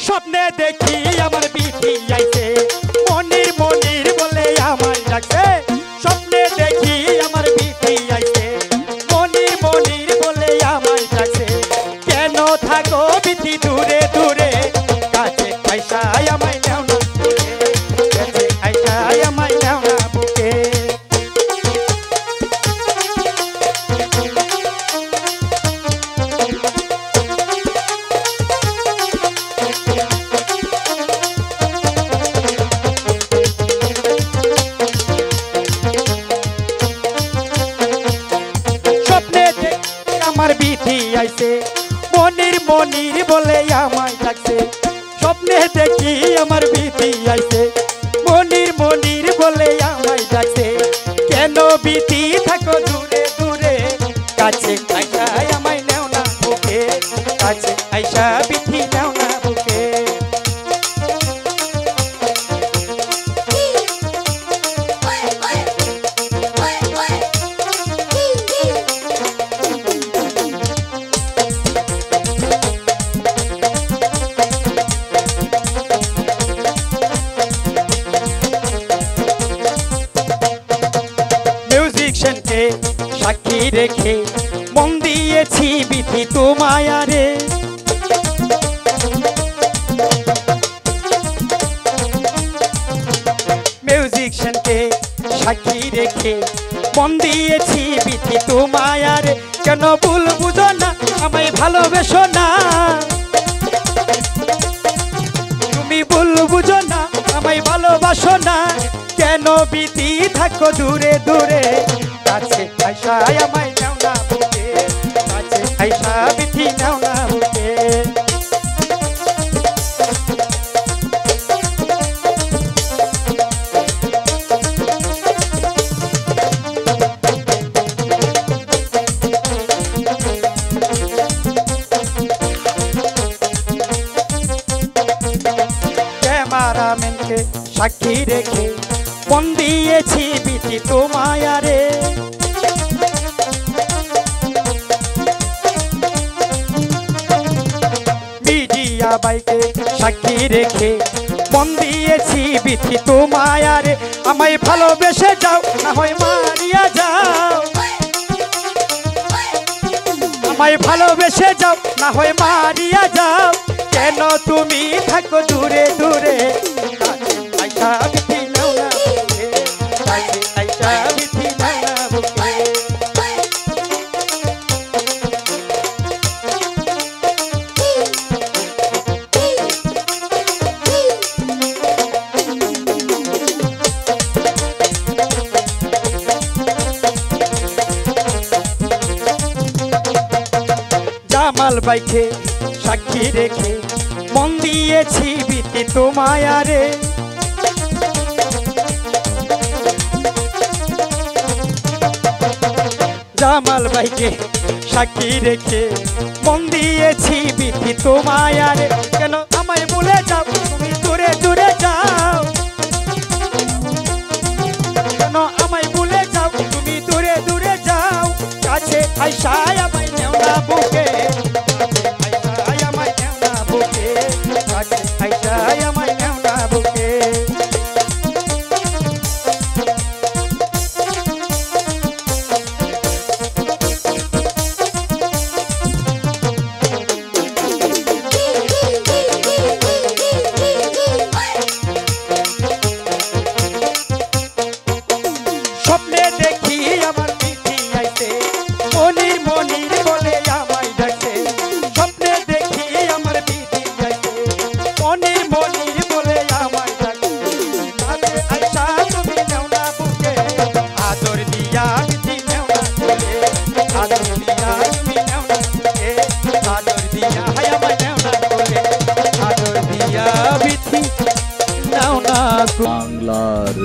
স্বপ্নে দেখি আমার বিধি আইছে মনির মনির বলে আমার ডাকে স্বপ্নে দেখি আমার বিধি আইছে মনির মনির বলে আমার ডাকে কেন থাকো বিধি দূরে দূরে কাছে আইসা আমায় নাও না কাছে আইসা আমায় নাও না বুকে আমার বিধি আইছে মনির মনির বলে আমায় ডাকছে স্বপ্নে দেখি আমার বিধি আইছে মনির মনির বলে আমায় ডাকছে কেন বিধি থাকো দূরে দূরে কাছে আইসা আমায় নাও না বুকে কাছে আইসা বিধি নাও না বুকে সাক্ষী রেখে মন দিয়েছি বিধি তোমায় রে মিউজিশিয়ানকে সাক্ষী রেখে মন দিয়েছি বিধি তোমায় রে কেন ভুল বুঝো না আমায় ভালোবেসো না তুমি ভুল বুঝো না আমায় ভালোবাসো না কেন বিধি থাকো দূরে দূরে কাছে আইসা আমায় নাও না বুকে কাছে আইসা বিধি নাও না বুকে ক্যামেরাম্যানকে সাক্ষী রেখে মন দিয়েছি বিধি তোমায় রে মিডিয়া বাইকে সাক্ষী রেখে মন দিয়েছি বিধি তোমায় রে আমায় ভালোবেসে যাও না হয় মারিয়া যাও আমায় ভালোবেসে যাও না হয় মারিয়া যাও কেন তুমি থাকো দূরে দূরে আইসা বিধি নাও না বুকে আইসা বিধি নাও না বুকে জামাল বাইকে সাক্ষী রেখে মন দিয়েছি বিধি তোমায় রে জামাল ভাইকে সাক্ষী রেখে মন দিয়েছি বিধি তোমায় রে কেন আমায় ভুলে যাও তুমি দূরে দূরে যাও কেন আমায় ভুলে যাও তুমি দূরে দূরে যাও কাছে আইসা আমায় নাও না বুকে কাছে আইসা আমায় নাও না বুকে কাছে আইসা আমায় নাও না বুকে স্বপ্নে দেখি আমার বিধি আইছে মনির মনির বলে আমায় ডাকে স্বপ্নে দেখি আমার বিধি আইছে মনির মনির বলে আমায় ডাকে কাছে আইসা তুমি নাও না বুকে আদর দিয়া বিধি নাও না চলে আদর দিয়া তুমি নাও না বুকে আদর দিয়া আমায় নাও না চলে আদর দিয়া বিধি নাও না বাংলার